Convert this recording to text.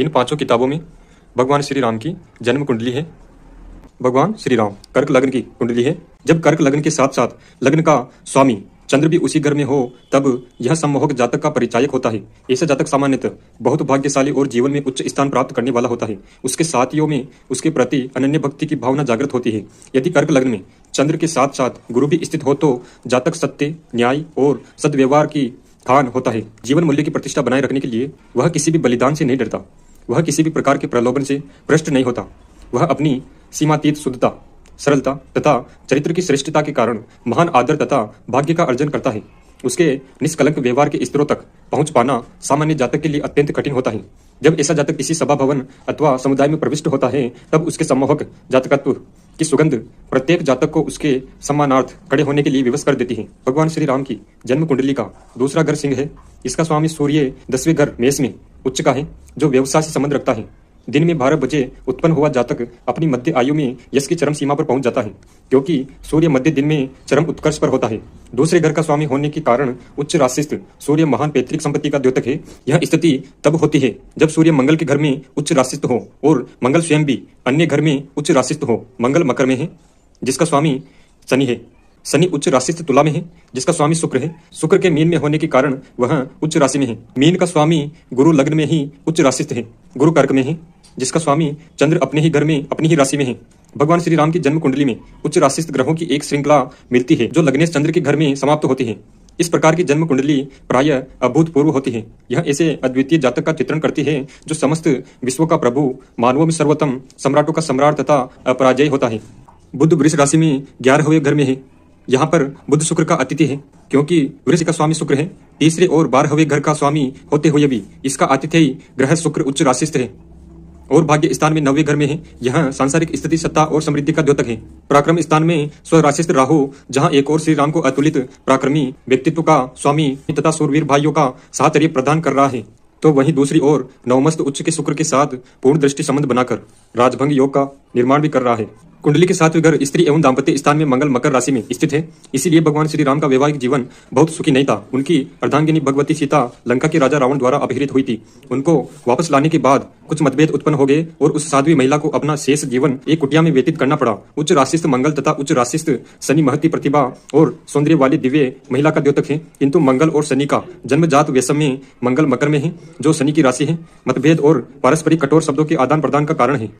इन पांचों किताबों में भगवान श्री राम की जन्म कुंडली है। भगवान श्री राम कर्क लग्न की कुंडली है। जब कर्क लग्न के साथ साथ लग्न का स्वामी चंद्र भी उसी घर में हो तब यह सम्मोहक जातक का परिचायक होता है। ऐसा जातक सामान्यतः बहुत भाग्यशाली और जीवन में उच्च स्थान प्राप्त करने वाला होता है। उसके साथियों में उसके प्रति अनन्य भक्ति की भावना जागृत होती है। यदि कर्क लग्न में चंद्र के साथ साथ गुरु भी स्थित हो तो जातक सत्य, न्याय और सद्व्यवहार की खान होता है। जीवन मूल्य की प्रतिष्ठा बनाए रखने के लिए वह किसी भी बलिदान से नहीं डरता। वह किसी भी प्रकार के प्रलोभन से भ्रष्ट नहीं होता। वह अपनी सीमातीत शुद्धता, सरलता तथा चरित्र की श्रेष्ठता के कारण महान आदर तथा भाग्य का अर्जन करता है। उसके निष्कलंक व्यवहार के स्तरों तक पहुंच पाना सामान्य जातक के लिए अत्यंत कठिन होता है। जब ऐसा जातक किसी सभा भवन अथवा समुदाय में प्रविष्ट होता है तब उसके सम्मोहक जातकत्व की सुगंध प्रत्येक जातक को उसके सम्मानार्थ खड़े होने के लिए विवश कर देती है। भगवान श्री राम की जन्म कुंडली का दूसरा घर सिंह है। इसका स्वामी सूर्य 10वें घर मेष में उच्च का है, जो व्यवसाय से संबंध रखता है। दिन में 12 बजे उत्पन्न हुआ जातक अपनी मध्य आयु में यश की चरम सीमा पर पहुंच जाता है, क्योंकि सूर्य मध्य दिन में चरम उत्कर्ष पर होता है। दूसरे घर का स्वामी होने के कारण उच्च राशिस्थ सूर्य महान पैतृक संपत्ति का द्योतक है। यह स्थिति तब होती है जब सूर्य मंगल के घर में उच्च राशिस्थ हो और मंगल स्वयं भी अन्य घर में उच्च राशिस्थ हो। मंगल मकर में है, जिसका स्वामी शनि है। शनि उच्च राशिस्थ तुला में है, जिसका स्वामी शुक्र है। शुक्र के मीन में होने के कारण वह उच्च राशि में है। मीन का स्वामी गुरु लग्न में ही उच्च राशिस्थ है। गुरु कर्क में है, जिसका स्वामी चंद्र अपने ही घर में अपनी ही राशि में है। भगवान श्री राम की जन्म कुंडली में उच्च राशिस्थ ग्रहों की एक श्रृंखला मिलती है जो लग्नेश चंद्र के घर में समाप्त होती है। इस प्रकार की जन्म कुंडली प्रायः अभूतपूर्व होती है। यह ऐसे अद्वितीय जातक का चित्रण करती है जो समस्त विश्व का प्रभु, मानवों में सर्वोत्तम, सम्राटों का सम्राट तथा अपराजय होता है। बुध वृष राशि में 11वें घर में है। यहाँ पर बुध शुक्र का अतिथि है, क्योंकि वृष का स्वामी शुक्र है। तीसरे और 12वें घर का स्वामी होते हुए भी इसका आतिथेय ग्रह शुक्र उच्च राशिस्थ है और भाग्य स्थान में 9वें घर में है। यह सांसारिक स्थिति, सत्ता और समृद्धि का द्योतक है। पराक्रम स्थान में स्वराशिस्थ राहु, जहां एक और श्री राम को अतुलित पराक्रमी व्यक्तित्व का स्वामी तथा सूरवीर भाइयों का साहचर्य प्रदान कर रहा है, तो वहीं दूसरी ओर नवमस्त उच्च के शुक्र के साथ पूर्ण दृष्टि संबंध बनाकर राजभंग योग का निर्माण भी कर रहा है। कुंडली के 7वें घर स्त्री एवं दाम्पत्य स्थान में मंगल मकर राशि में स्थित है। इसीलिए भगवान श्री राम का वैवाहिक जीवन बहुत सुखी नहीं था। उनकी अर्धांगिनी भगवती सीता लंका के राजा रावण द्वारा अपहृत हुई थी। उनको वापस लाने के बाद कुछ मतभेद उत्पन्न हो गए और उस साध्वी महिला को अपना शेष जीवन एक कुटिया में व्यतीत करना पड़ा। उच्च राशिस्थ मंगल तथा उच्च राशिस्थ शनि महती प्रतिभा और सौंदर्य वाली दिव्य महिला का द्योतक है, किंतु मंगल और शनि का जन्मजात व्यसम में मंगल मकर में है, जो शनि की राशि है। मतभेद और पारस्परिक कठोर शब्दों के आदान प्रदान का कारण है।